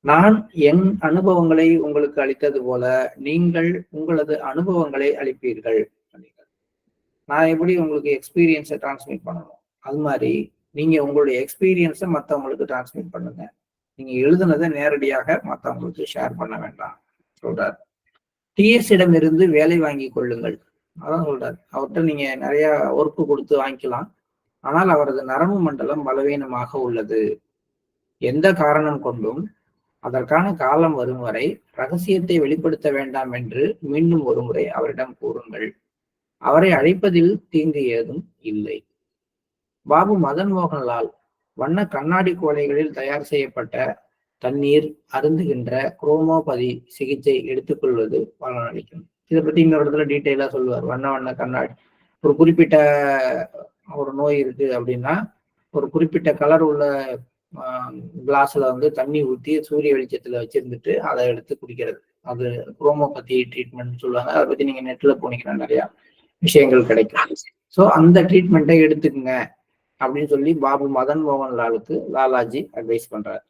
நான் என் அனுபவங்களை உங்களுக்கு அளித்தது போல நீங்கள் உங்களது அனுபவங்களை அளிப்பீர்கள். நான் எப்படி உங்களுக்கு எக்ஸ்பீரியன்ஸை டிரான்ஸ்மிட் பண்ணணும், அது மாதிரி நீங்க உங்களுடைய எக்ஸ்பீரியன்ஸை மற்றவங்களுக்கு டிரான்ஸ்மிட் பண்ணுங்க. நீங்க எழுதுனதை நேரடியாக மற்றவங்களுக்கு ஷேர் பண்ண வேண்டாம் சொல்றாரு. டிஎஸ் இடம் இருந்து வேலை வாங்கி கொள்ளுங்கள். அதான் சொல்றாரு. அவர்கிட்ட நீங்க நிறைய ஒர்க்கு கொடுத்து வாங்கிக்கலாம். ஆனால் அவரது நரம்பு மண்டலம் பலவீனமாக உள்ளது. எந்த காரணம் கொண்டும் அதற்கான காலம் வரும் வரை ரகசியத்தை வெளிப்படுத்த வேண்டாம் என்று மீண்டும் ஒருமுறை அவரிடம் கூறுங்கள். அவரை அழைப்பதில் தீங்கு ஏதும் இல்லை. பாபு மதன் மோகன்லால் வண்ண கண்ணாடி கோலைகளில் தயார் செய்யப்பட்ட தண்ணீர் அருந்துகின்ற குரோமோபதி சிகிச்சை எடுத்துக்கொள்வது பலனளிக்கும். இதை பத்தி இன்னொரு இடத்துல டீட்டெயிலா சொல்லுவார். வண்ண வண்ண கண்ணாடி, ஒரு குறிப்பிட்ட ஒரு நோய் இருக்கு அப்படின்னா ஒரு குறிப்பிட்ட கலர் உள்ள கிளாஸ்ல வந்து தண்ணி ஊற்றி சூரிய வெளிச்சத்துல வச்சிருந்துட்டு அதை எடுத்து குடிக்கிறது, அது குரோமோபதி ட்ரீட்மெண்ட் சொல்லுவாங்க. அதை பத்தி நீங்க நெட்ல போனீங்கன்னா நிறைய விஷயங்கள் கிடைக்கும். ஸோ அந்த ட்ரீட்மெண்ட்டை எடுத்துக்குங்க அப்படின்னு சொல்லி பாபு மதன் மோகன்லாலுக்கு லாலாஜி அட்வைஸ் பண்றாரு.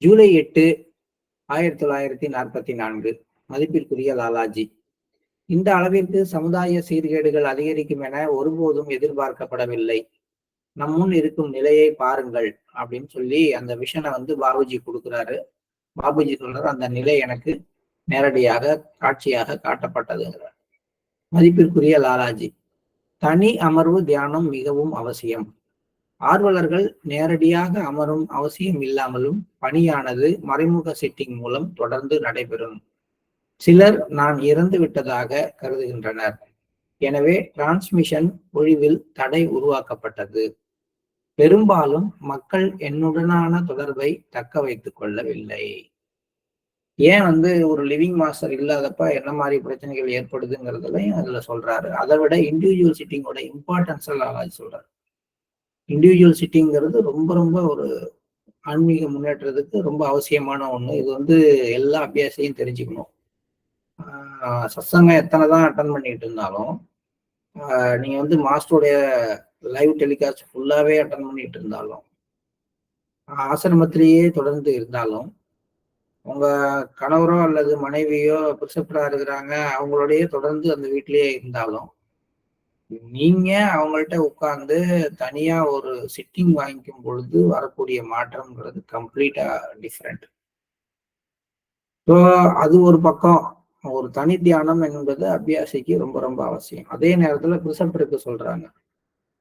ஜூலை 8, 1944. மதிப்பிற்குரிய லாலாஜி, இந்த அளவிற்கு சமுதாய சீர்கேடுகள் அதிகரிக்கும் என ஒருபோதும் எதிர்பார்க்கப்படவில்லை. நம் முன் இருக்கும் நிலையை பாருங்கள் அப்படின்னு சொல்லி அந்த விஷனை வந்து பாபுஜி கொடுக்குறாரு. பாபுஜி சொல்றாரு, அந்த நிலை எனக்கு நேரடியாக காட்சியாக காட்டப்பட்டதுங்கிறார். மதிப்பிற்குரிய லாலாஜி, தனி அமர்வு தியானம் மிகவும் அவசியம். ஆர்வலர்கள் நேரடியாக அமரும் அவசியம் இல்லாமலும் பணியானது மறைமுக சிட்டிங் மூலம் தொடர்ந்து நடைபெறும். சிலர் நான் இறந்து விட்டதாக கருதுகின்றனர். எனவே டிரான்ஸ்மிஷன் ஒழிவில் தடை உருவாக்கப்பட்டது. பெரும்பாலும் மக்கள் என்னுடனான தொடர்பை தக்க வைத்துக் கொள்ளவில்லை. ஏன் வந்து ஒரு லிவிங் மாஸ்டர் இல்லாதப்ப என்ன மாதிரி பிரச்சனைகள் ஏற்படுதுங்கிறதுலையும் அதுல சொல்றாரு. அதை விட இண்டிவிஜுவல் சிட்டிங்கோட இம்பார்ட்டன்ஸ் லாலாஜி சொல்றாரு. இண்டிவிஜுவல் சிட்டிங்கிறது ரொம்ப ரொம்ப ஒரு ஆன்மீக முன்னேற்றத்துக்கு ரொம்ப அவசியமான ஒண்ணு. இது வந்து எல்லா அபியாசையும் தெரிஞ்சுக்கணும். சத்சங்கம் எத்தனை தான் அட்டன் பண்ணிட்டு இருந்தாலும், நீங்க வந்து மாஸ்டருடைய லைவ் டெலிகாஸ்ட் ஃபுல்லாவே அட்டன் பண்ணிட்டு இருந்தாலும், ஆசிரமத்திலேயே தொடர்ந்து இருந்தாலும், உங்க கணவரோ அல்லது மனைவியோ பிரிசப்டரா இருக்கிறாங்க, அவங்களோடய தொடர்ந்து அந்த வீட்டிலேயே இருந்தாலும், நீங்க அவங்கள்ட்ட உட்கார்ந்து தனியா ஒரு சிட்டிங் வாங்கிக்கும் பொழுது வரக்கூடிய மாற்றம்ங்கிறது கம்ப்ளீட்டா டிஃப்ரெண்ட். ஸோ அது ஒரு பக்கம். ஒரு தனி தியானம் என்பது அபியாசிக்கு ரொம்ப ரொம்ப அவசியம். அதே நேரத்துல பிரிசப்டருக்கு சொல்றாங்க.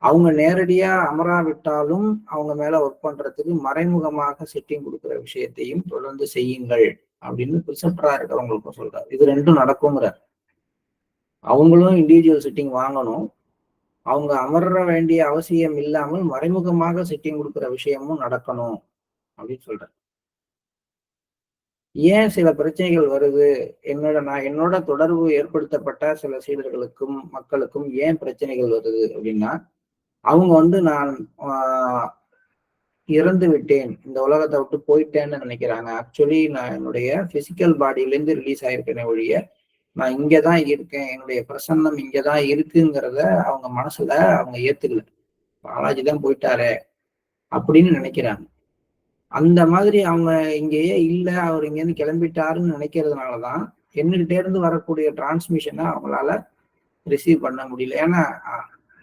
அவங்க நேரடியா அமராவிட்டாலும் அவங்க மேல ஒர்க் பண்றதுக்கு மறைமுகமாக சிட்டிங் கொடுக்குற விஷயத்தையும் தொடர்ந்து செய்யுங்கள் அப்படின்னு பிரிசப்டரா இருக்கிறவங்களுக்கும் சொல்றாரு. இது ரெண்டும் நடக்குங்கிறார். அவங்களும் இண்டிவிஜுவல் சிட்டிங் வாங்கணும். அவங்க அமர வேண்டிய அவசியம் இல்லாமல் மறைமுகமாக சிட்டிங் கொடுக்குற விஷயமும் நடக்கணும் அப்படின்னு சொல்றாரு. ஏன் சில பிரச்சனைகள் வருது? என்னோட தொடர்பு ஏற்படுத்தப்பட்ட சில சீடர்களுக்கும் மக்களுக்கும் ஏன் பிரச்சனைகள் வருது அப்படின்னா, அவங்க வந்து நான் இறந்து விட்டேன், இந்த உலகத்தை விட்டு போயிட்டேன்னு நினைக்கிறாங்க. ஆக்சுவலி நான் என்னுடைய பிசிக்கல் பாடியிலேருந்து ரிலீஸ் ஆயிருக்கேனே ஒழிய நான் இங்கதான் இருக்கேன், என்னுடைய பிரசன்னம் இங்கதான் இருக்குங்கிறத அவங்க மனசுல அவங்க ஏத்துக்கல. பாலாஜி தான் போயிட்டாரே அப்படின்னு நினைக்கிறாங்க. அந்த மாதிரி அவங்க இங்கேயே இல்ல, அவர் இங்கேருந்து கிளம்பிட்டாருன்னு நினைக்கிறதுனாலதான் என்கிட்ட இருந்து வரக்கூடிய டிரான்ஸ்மிஷனை அவங்களால ரிசீவ் பண்ண முடியல. ஏன்னா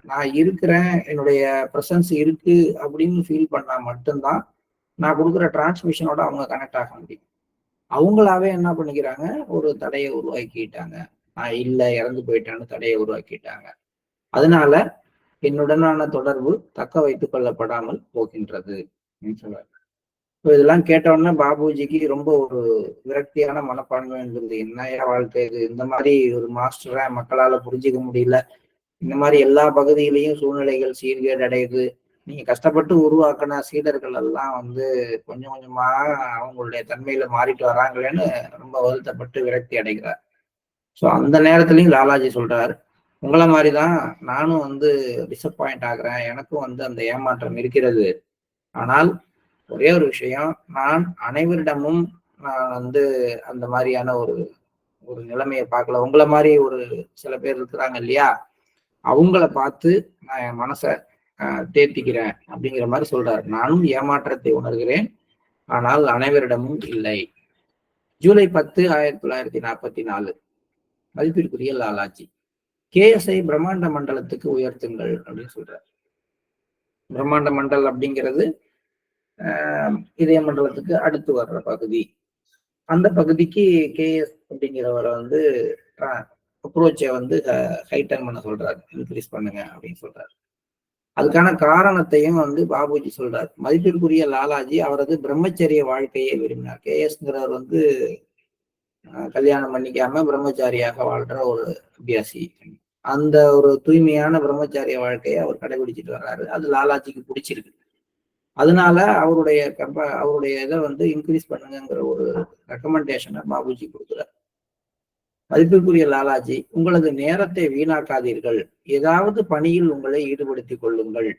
நான் இருக்கிறேன், என்னுடைய பிரசன்ஸ் இருக்கு அப்படின்னு ஃபீல் பண்ணா மட்டும்தான் நான் கொடுக்குற டிரான்ஸ்மிஷனோட அவங்க கனெக்ட் ஆக முடியும். அவங்களாவே என்ன பண்ணிக்கிறாங்க, ஒரு தடையை உருவாக்கிட்டாங்க. நான் இல்ல, இறந்து போயிட்டேன்னு தடையை உருவாக்கிட்டாங்க. அதனால என்னுடனான தொடர்பு தக்க வைத்துக் கொள்ளப்படாமல் போகின்றது அப்படின்னு சொல்றாரு. இப்போ இதெல்லாம் கேட்டவுடனே பாபுஜிக்கு ரொம்ப ஒரு விரக்தியான மனப்பான்மை இருந்தது. என்னையா வாழ்க்கை இது, இந்த மாதிரி ஒரு மாஸ்டரை மக்களால புரிஞ்சுக்க முடியல, இந்த மாதிரி எல்லா பகுதியிலையும் சூழ்நிலைகள் சீர்கேடு அடையுது, நீங்க கஷ்டப்பட்டு உருவாக்கின சீடர்கள் எல்லாம் வந்து கொஞ்சம் கொஞ்சமா அவங்களுடைய தன்மையில மாறிட்டு வராங்களேன்னு ரொம்ப வருத்தப்பட்டு விரக்தி அடைகிறார். ஸோ அந்த நேரத்துலயும் லாலாஜி சொல்றாரு, உங்களை மாதிரிதான் நானும் வந்து டிசப்பாயிண்ட் ஆகுறேன், எனக்கும் வந்து அந்த ஏமாற்றம் இருக்கிறது. ஆனால் ஒரே ஒரு விஷயம், நான் அனைவரிடமும் நான் வந்து அந்த மாதிரியான ஒரு ஒரு நிலைமையை பார்க்கல. உங்களை மாதிரி ஒரு சில பேர் இருக்கிறாங்க இல்லையா, அவங்கள பார்த்து நான் என் மனசை தேர்த்திக்கிறேன் அப்படிங்கிற மாதிரி சொல்றாரு. நானும் ஏமாற்றத்தை உணர்கிறேன், ஆனால் அனைவரிடமும் இல்லை. ஜூலை 10, 1944. மதிப்பிற்குரிய லாலாஜி KSஐ பிரம்மாண்ட மண்டலத்துக்கு உயர்த்துங்கள் அப்படின்னு சொல்றாரு. பிரம்மாண்ட மண்டல் அப்படிங்கிறது இதய மண்டலத்துக்கு அடுத்து வர்ற பகுதி. அந்த பகுதிக்கு KS அப்படிங்கிறவரை வந்து அப்ரோச்சை வந்து ஹைட்டன் பண்ண சொல்றாரு, இன்க்ரீஸ் பண்ணுங்க அப்படின்னு சொல்றாரு. அதுக்கான காரணத்தையும் வந்து பாபுஜி சொல்றாரு. மதிப்பிற்குரிய லாலாஜி அவரது பிரம்மச்சரிய வாழ்க்கையை விரும்பினார். KSங்கிறவர் வந்து கல்யாணம் பண்ணிக்காம பிரம்மச்சாரியாக வாழ்ற ஒரு அபியாசி. அந்த ஒரு தூய்மையான பிரம்மச்சாரிய வாழ்க்கையை அவர் கடைபிடிச்சிட்டு வர்றாரு. அது லாலாஜிக்கு பிடிச்சிருக்கு. அதனால அவருடைய இதை வந்து இன்க்ரீஸ் பண்ணுங்கிற ஒரு ரெக்கமெண்டேஷனை பாபுஜி கொடுக்குறாரு. மதிப்பிற்குரிய லாலாஜி, உங்களது நேரத்தை வீணாக்காதீர்கள், ஏதாவது பணியில் உங்களை ஈடுபடுத்திக் கொள்ளுங்கள்.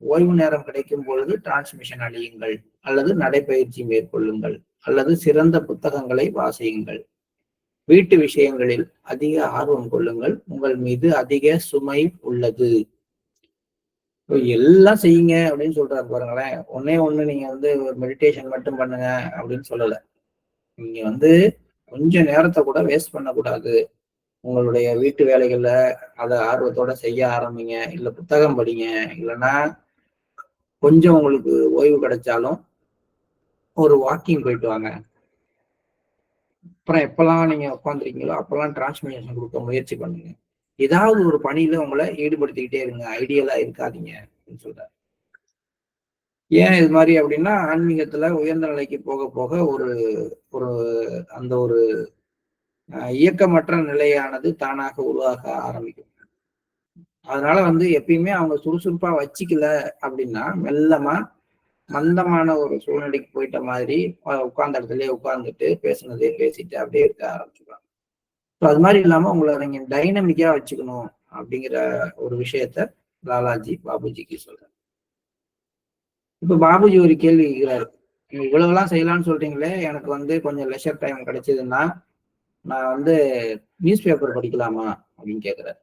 ஓய்வு நேரம் கிடைக்கும் பொழுது டிரான்ஸ்மிஷன் அழியுங்கள், அல்லது நடைபயிற்சி மேற்கொள்ளுங்கள், அல்லது சிறந்த புத்தகங்களை வாசியுங்கள். வீட்டு விஷயங்களில் அதிக ஆர்வம் கொள்ளுங்கள், உங்கள் மீது அதிக சுமை உள்ளது. எல்லாம் செய்யுங்க அப்படின்னு சொல்றாரு பாருங்களேன். ஒன்னே ஒண்ணு நீங்க வந்து ஒரு மெடிடேஷன் மட்டும் பண்ணுங்க அப்படின்னு சொல்லல. நீங்க வந்து கொஞ்ச நேரத்தை கூட வேஸ்ட் பண்ணக்கூடாது. உங்களுடைய வீட்டு வேலைகள்ல அதை ஆர்வத்தோட செய்ய ஆரம்பிங்க, இல்ல புத்தகம் படிங்க, இல்லைன்னா கொஞ்சம் உங்களுக்கு ஓய்வு கிடைச்சாலும் ஒரு வாக்கிங் போயிட்டு வாங்க. அப்புறம் எப்பெல்லாம் நீங்க உட்காந்துருக்கீங்களோ அப்பெல்லாம் டிரான்ஸ்மிஷன் கொடுக்க முயற்சி பண்ணுங்க. ஏதாவது ஒரு பணியில உங்களை ஈடுபடுத்திக்கிட்டே இருங்க, ஐடியலா இருக்காதீங்க அப்படின்னு சொல்றாரு. ஏன் இது மாதிரி அப்படின்னா, ஆன்மீகத்துல உயர்ந்த நிலைக்கு போக போக ஒரு ஒரு அந்த ஒரு இயக்கமற்ற நிலையானது தானாக உருவாக ஆரம்பிக்கும். அதனால வந்து எப்பயுமே அவங்க சுறுசுறுப்பா வச்சுக்கல அப்படின்னா மெல்லமா மந்தமான ஒரு சூழ்நிலைக்கு போயிட்ட மாதிரி உட்கார்ந்த இடத்துலயே உட்கார்ந்துட்டு பேசுனதே பேசிட்டு அப்படியே இருக்க ஆரம்பிச்சுக்கலாம். ஸோ அது மாதிரி இல்லாம உங்களை நீங்க டைனமிக்கா வச்சுக்கணும் அப்படிங்கிற ஒரு விஷயத்த லாலாஜி பாபுஜிக்கு சொல்றாரு. இப்ப பாபுஜி ஒரு கேள்வி கேட்கிறாரு, நீங்க இவ்வளவுலாம் செய்யலாம்னு சொல்றீங்களே, எனக்கு வந்து கொஞ்சம் லெஷர் டைம் கிடைச்சதுன்னா நான் வந்து நியூஸ் பேப்பர் படிக்கலாமா அப்படின்னு கேட்கிறாரு.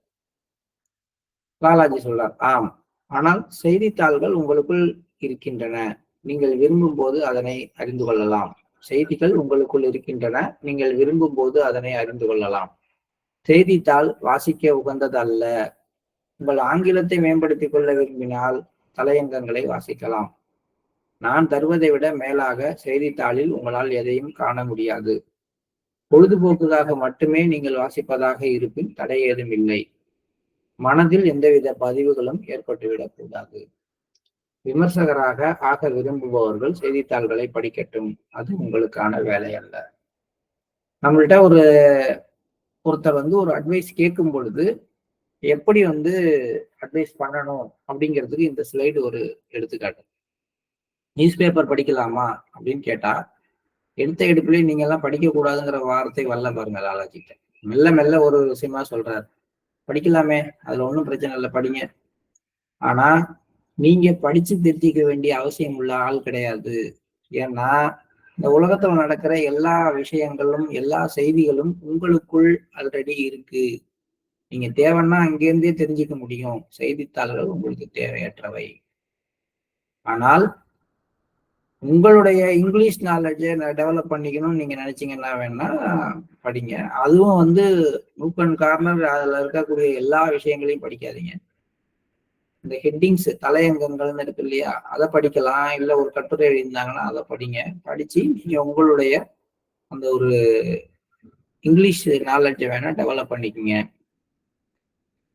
லாலாஜி சொல்றார், ஆம், ஆனால் செய்தித்தாள்கள் உங்களுக்குள் இருக்கின்றன, நீங்கள் விரும்பும் போது அதனை அறிந்து கொள்ளலாம். செய்திகள் உங்களுக்குள் இருக்கின்றன, நீங்கள் விரும்பும் போது அதனை அறிந்து கொள்ளலாம். செய்தித்தாள் வாசிக்க உகந்தது அல்ல, உங்கள் ஆங்கிலத்தை மேம்படுத்திக் கொள்ள விரும்பினால் தலையங்கங்களை வாசிக்கலாம். நான் தருவதை விட மேலாக செய்தித்தாளில் உங்களால் எதையும் காண முடியாது. பொழுதுபோக்குக்காக மட்டுமே நீங்கள் வாசிப்பதாக இருப்பின் தடை ஏதும் இல்லை. மனதில் எந்தவித பதிவுகளும் ஏற்பட்டுவிடக் கூடாது. விமர்சகராக ஆக விரும்புபவர்கள் செய்தித்தாள்களை படிக்கட்டும். அது உங்களுக்கான வேலை அல்ல. நம்மள்ட்ட ஒருத்தர் ஒரு அட்வைஸ் கேட்கும் பொழுது எப்படி அட்வைஸ் பண்ணணும் அப்படிங்கிறதுக்கு இந்த ஸ்லைடு ஒரு எடுத்துக்காட்டு. நியூஸ் பேப்பர் படிக்கலாமா அப்படின்னு கேட்டா, எடுத்த எடுப்புலயே நீங்க எல்லாம் படிக்க கூடாதுங்கிற வார்த்தை வரல பாருங்க லாலாஜிட்ட. மெல்ல மெல்ல ஒரு விஷயமா சொல்றாரு. படிக்கலாமே, அதுல ஒன்றும் பிரச்சனை இல்லை, படிங்க. ஆனா நீங்க படிச்சு திருத்திக்க வேண்டிய அவசியம் உள்ள ஆள் கிடையாது. ஏன்னா இந்த உலகத்துல நடக்கிற எல்லா விஷயங்களும் எல்லா செய்திகளும் உங்களுக்குள் ஆல்ரெடி இருக்கு. நீங்க தேவைன்னா அங்கிருந்தே தெரிஞ்சுக்க முடியும். செய்தித்தாள்கள் உங்களுக்கு தேவையற்றவை. ஆனால் உங்களுடைய இங்கிலீஷ் நாலேஜை டெவலப் பண்ணிக்கணும்னு நீங்க நினைச்சீங்கன்னா வேணா படிங்க. அதுவும் நூக் அண்ட் கார்னர் அதுல இருக்கக்கூடிய எல்லா விஷயங்களையும் படிக்காதீங்க. இந்த ஹெட்டிங்ஸ் தலையங்கங்கள்னு இருக்கு இல்லையா, அதை படிக்கலாம். இல்ல ஒரு கட்டுரை எழுதியிருந்தாங்கன்னா அதை படிங்க. படிச்சு நீங்க உங்களுடைய அந்த ஒரு இங்கிலீஷ் நாலேஜை வேணா டெவலப் பண்ணிக்கோங்க.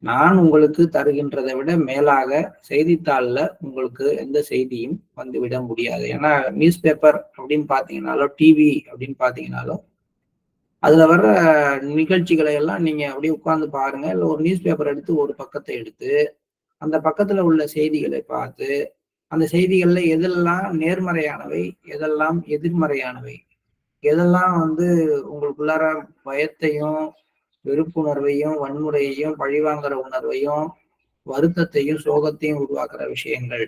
நான் உங்களுக்கு தருகின்றதை விட மேலாக செய்தித்தாள்ல உங்களுக்கு எந்த செய்தியும் வந்துவிட முடியாது. ஏன்னா நியூஸ் பேப்பர் அப்படின்னு பாத்தீங்கன்னாலோ, டிவி அப்படின்னு பாத்தீங்கன்னாலோ, அதுல வர்ற நிகழ்ச்சிகளை எல்லாம் நீங்க அப்படியே உட்கார்ந்து பாருங்க. இல்ல ஒரு நியூஸ் பேப்பர் எடுத்து ஒரு பக்கத்தை எடுத்து அந்த பக்கத்துல உள்ள செய்திகளை பார்த்து அந்த செய்திகள்ல எதெல்லாம் நேர்மறையானவை, எதெல்லாம் எதிர்மறையானவை, எதெல்லாம் உங்களுக்குள்ளார பயத்தையும் வெறுப்புணர்வையும் வன்முறையையும் பழிவாங்கிற உணர்வையும் வருத்தத்தையும் சோகத்தையும் உருவாக்குற விஷயங்கள்,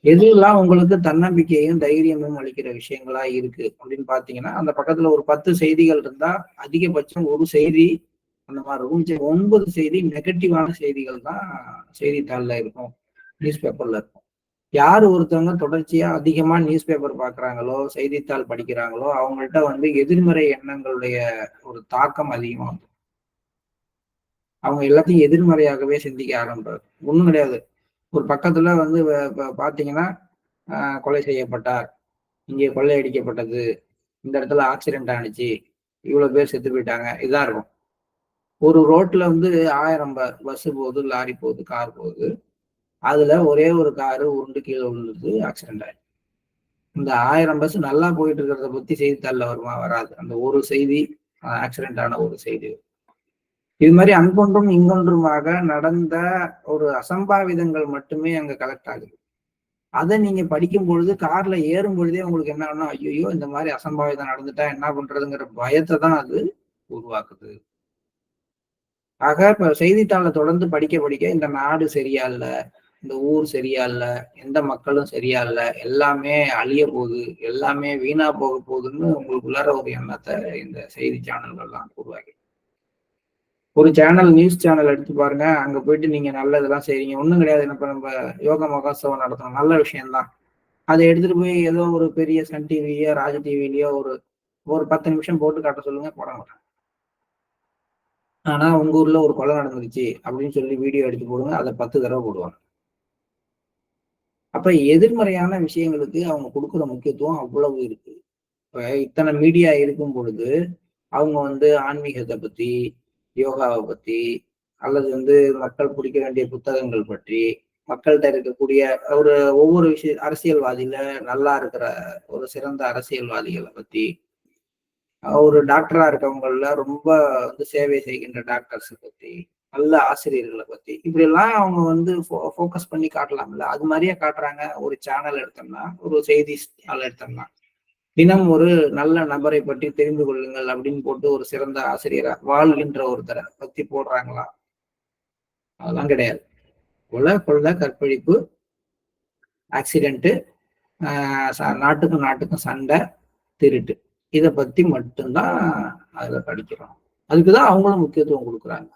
எதுலாம் உங்களுக்கு தன்னம்பிக்கையும் தைரியமும் அளிக்கிற விஷயங்களா இருக்கு அப்படின்னு பாத்தீங்கன்னா, அந்த பக்கத்துல ஒரு 10 செய்திகள் இருந்தா அதிகபட்சம் ஒரு செய்தி அந்த மாதிரி இருக்கும். 9 செய்தி நெகட்டிவான செய்திகள் தான் செய்தித்தாள்ல இருக்கும், நியூஸ் பேப்பர்ல இருக்கும். யாரு ஒருத்தவங்க தொடர்ச்சியா அதிகமா நியூஸ் பேப்பர் பாக்குறாங்களோ, செய்தித்தாள் படிக்கிறாங்களோ, அவங்கள்ட்ட எதிர்மறை எண்ணங்களுடைய ஒரு தாக்கம் அதிகமா இருக்கும். அவங்க எல்லாத்தையும் எதிர்மறையாகவே சிந்திக்க ஆரம்பிப்பாரு. ஒண்ணும் கிடையாது. ஒரு பக்கத்துல பாத்தீங்கன்னா கொலை செய்யப்பட்டார், இங்கே கொள்ளையடிக்கப்பட்டது, இந்த இடத்துல ஆக்சிடென்ட் ஆனிச்சு, இவ்வளவு பேர் செத்து போயிட்டாங்க, இதான் இருக்கும். ஒரு ரோட்ல 1000 பஸ் போகுது, லாரி போகுது, கார் போகுது. அதுல ஒரே ஒரு காரு உருண்டு கீழே விழுந்துருது, ஆக்சிடென்ட் ஆயிடுச்சு. இந்த 1000 பஸ் நல்லா போயிட்டு இருக்கிறத பத்தி செய்தித்தாள்ல வருமா? வராது. அந்த ஒரு செய்தி, ஆக்சிடென்ட் ஆன ஒரு செய்தி. இது மாதிரி அங்கொன்றும் இங்கொன்றுமாக நடந்த ஒரு அசம்பாவிதங்கள் மட்டுமே அங்க கலெக்ட் ஆகுது. அதை நீங்க படிக்கும் பொழுது கார்ல ஏறும் பொழுதே உங்களுக்கு என்ன ஆகும்னா, ஐயோ இந்த மாதிரி அசம்பாவிதம் நடந்துட்டா என்ன பண்றதுங்கிற பயத்தை தான் அது உருவாக்குது. ஆக இப்ப செய்தித்தாளை தொடர்ந்து படிக்க படிக்க இந்த நாடு சரியா இல்ல, இந்த ஊர் சரியா இல்ல, எந்த மக்களும் சரியா இல்ல, எல்லாமே அழிய போகுது, எல்லாமே வீணா போக போகுதுன்னு உங்களுக்குள்ளார ஒரு எண்ணத்தை இந்த செய்தி சேனல்கள்லாம் உருவாக்கி, ஒரு சேனல் நியூஸ் சேனல் எடுத்து பாருங்க. அங்க போயிட்டு நீங்க நல்லதெல்லாம் செய்றீங்க, ஒண்ணும் கிடையாது. இப்ப நம்ம யோக மகோத்சவம் நடத்தணும், நல்ல விஷயம்தான். அதை எடுத்துட்டு போய் ஏதோ ஒரு பெரிய சன் டிவிலயோ ராஜ் டிவிலயோ ஒரு ஒரு 10 நிமிஷம் போட்டு காட்ட சொல்லுங்க, போட மாட்டாங்க. ஆனா உங்க ஊர்ல ஒரு கொலை நடந்துருச்சு அப்படின்னு சொல்லி வீடியோ எடுத்து போடுங்க, அதை 10 தடவை போடுவாங்க. அப்ப எதிர்மறையான விஷயங்களுக்கு அவங்க கொடுக்குற முக்கியத்துவம் அவ்வளவு இருக்கு. இப்ப இத்தனை மீடியா இருக்கும் பொழுது அவங்க ஆன்மீகத்தை பத்தி, யோகாவை பத்தி, அல்லது மக்கள் படிக்க வேண்டிய புத்தகங்கள் பற்றி, மக்கள்கிட்ட இருக்கக்கூடிய ஒவ்வொரு அரசியல்வாதியில நல்லா இருக்கிற ஒரு சிறந்த அரசியல்வாதிகளை பத்தி, ஒரு டாக்டரா இருக்கவங்கள ரொம்ப சேவை செய்கின்ற டாக்டர்ஸ் பத்தி, நல்ல ஆசிரியர்களை பத்தி, இப்படி எல்லாம் அவங்க ஃபோக்கஸ் பண்ணி காட்டலாம்ல. அது மாதிரியே காட்டுறாங்க. ஒரு சேனல் எடுத்தோம்னா, ஒரு செய்தி எடுத்தோம்னா, தினம் ஒரு நல்ல நபரை பற்றி தெரிந்து கொள்ளுங்கள் அப்படின்னு போட்டு ஒரு சிறந்த ஆசிரியரா வாழ்கின்ற ஒருத்தரை பத்தி போடுறாங்களா? அதெல்லாம் கிடையாது. கொலை, கற்பழிப்பு, ஆக்சிடென்ட், நாட்டுக்கும் சண்டை, திருட்டு, இதை பத்தி மட்டும்தான் அதுல படிக்கிறோம். அதுக்குதான் அவங்களும் முக்கியத்துவம் கொடுக்குறாங்க.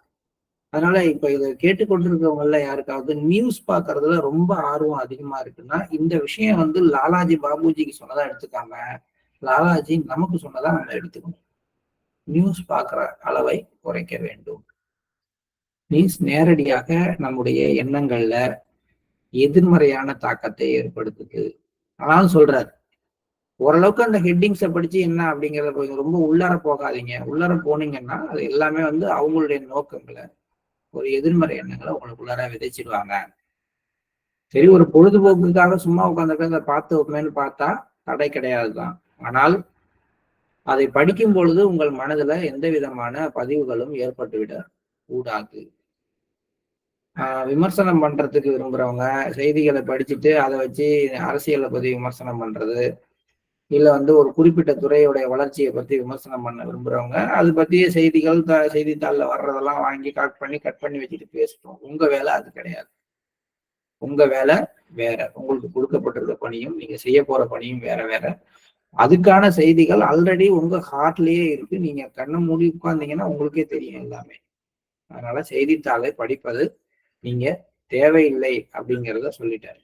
அதனால இப்ப இதை கேட்டுக்கொண்டிருக்கவங்கல யாருக்காவது நியூஸ் பாக்குறதுல ரொம்ப ஆர்வம் அதிகமா இருக்குன்னா, இந்த விஷயம் லாலாஜி பாபுஜிக்கு சொன்னதா எடுத்துக்காம, லாலாஜி நமக்கு சொன்னதா நம்ம எடுத்துக்கணும். நியூஸ் பார்க்கிற அளவை குறைக்க வேண்டும். மீன்ஸ் நேரடியாக நம்முடைய எண்ணங்கள்ல எதிர்மறையான தாக்கத்தை ஏற்படுத்துது. ஆனாலும் சொல்றாரு, ஓரளவுக்கு அந்த ஹெட்டிங்ஸை படிச்சு என்ன அப்படிங்கிறத ரொம்ப உள்ளார போகாதீங்க. உள்ளார போனீங்கன்னா அது எல்லாமே வந்து அவங்களுடைய நோக்கங்களை, ஒரு எதிர்மறை எண்ணங்களை உங்களுக்குள்ளார விதைச்சிடுவாங்க. சரி, ஒரு பொழுதுபோக்குக்காக சும்மா உட்காந்துருக்க பார்த்தோமேன்னு பார்த்தா தடை கிடையாதுதான். ஆனால் அதை படிக்கும் பொழுது உங்கள் மனதுல எந்த விதமான பதிவுகளும் ஏற்பட்டுவிட கூடாது. விமர்சனம் பண்றதுக்கு விரும்புறவங்க செய்திகளை படிச்சுட்டு அதை வச்சு அரசியலை பத்தி விமர்சனம் பண்றது, இல்ல வந்து ஒரு குறிப்பிட்ட துறையுடைய வளர்ச்சியை பத்தி விமர்சனம் பண்ண விரும்புறவங்க அது பத்திய செய்திகள் செய்தித்தாள்ல வர்றதெல்லாம் வாங்கி கட் பண்ணி வச்சுட்டு பேசணும். உங்க வேலை அது கிடையாது. உங்க வேலை வேற. உங்களுக்கு கொடுக்கப்பட்டிருக்க பணியும் நீங்க செய்ய போற பணியும் வேற வேற. அதுக்கான செய்திகள் ஆல்ரெடி உங்க ஹார்ட்லயே இருக்கு. நீங்க கண்ணை மூடி உட்கார்ந்தீங்கன்னா உங்களுக்கே தெரியும் எல்லாமே. அதனால செய்தித்தாளை படிப்பது நீங்க தேவையில்லை அப்படிங்கிறத சொல்லிட்டாரு.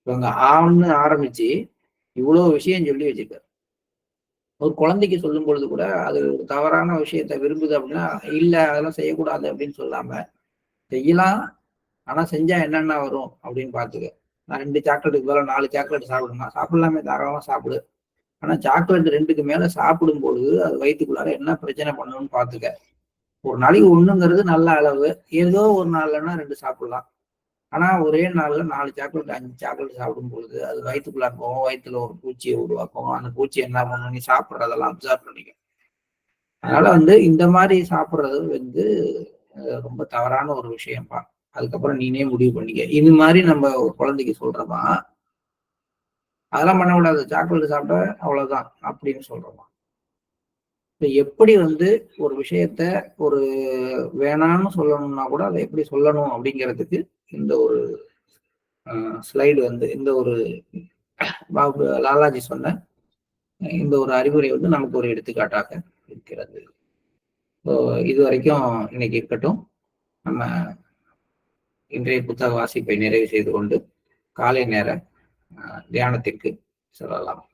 இவங்க ஆன்னு ஆரம்பிச்சு இவ்வளவு விஷயம் சொல்லி வச்சிருக்காரு. ஒரு குழந்தைக்கு சொல்லும் பொழுது கூட அது ஒரு தவறான விஷயத்த விரும்புது அப்படின்னா, இல்ல அதெல்லாம் செய்யக்கூடாது அப்படின்னு சொல்லாம, செய்யலாம், ஆனா செஞ்சா என்னென்ன வரும் அப்படின்னு பாத்துக்க. நான் 2 சாக்லேட்டுக்கு பதிலா 4 சாக்லேட் சாப்பிடுமா? சாப்பிடலாமே, தாராளமா சாப்பிடு. ஆனா சாக்லேட் 2க்கு மேல சாப்பிடும் பொழுது அது வயிற்றுக்குள்ளார என்ன பிரச்சனை பண்ணணும்னு பாத்துக்க. ஒரு நாளைக்கு 1ங்கிறது நல்ல அளவு. ஏதோ ஒரு நாள்லன்னா 2 சாப்பிடலாம். ஆனா ஒரே நாள்ல 4 சாக்லேட் 5 சாக்லேட் சாப்பிடும் பொழுது அது வயிற்றுக்குள்ளார போகும். வயிற்றுல ஒரு பூச்சியை உருவாக்கும். அந்த பூச்சி என்ன பண்ணும்? நீ சாப்பிட்றதெல்லாம் அப்சர்வ் பண்ணிக்கும். அதனால வந்து இந்த மாதிரி சாப்பிட்றது வந்து ரொம்ப தவறான ஒரு விஷயம்ப்பா. அதுக்கப்புறம் நீனே முடிவு பண்ணிக்க. இது மாதிரி நம்ம ஒரு குழந்தைக்கு சொல்றோமா, அதெல்லாம் பண்ணக்கூடாது, சாக்லேட் சாப்பிட்டா அவ்வளவுதான் அப்படின்னு சொல்றோமா. எப்படி வந்து ஒரு விஷயத்த ஒரு வேணான்னு சொல்லணும்னா கூட அதை எப்படி சொல்லணும் அப்படிங்கிறதுக்கு இந்த ஒரு ஸ்லைடு வந்து இந்த ஒரு பாபு லாலாஜி சொன்ன இந்த ஒரு அறிவுரை வந்து நமக்கு ஒரு எடுத்துக்காட்டாக இருக்கிறது. இது வரைக்கும் இன்னைக்கு இருக்கட்டும். நம்ம இன்றைய புத்தக வாசிப்பை நிறைவு செய்து கொண்டு காலை நேர தியானத்திற்கு செல்லலாம்.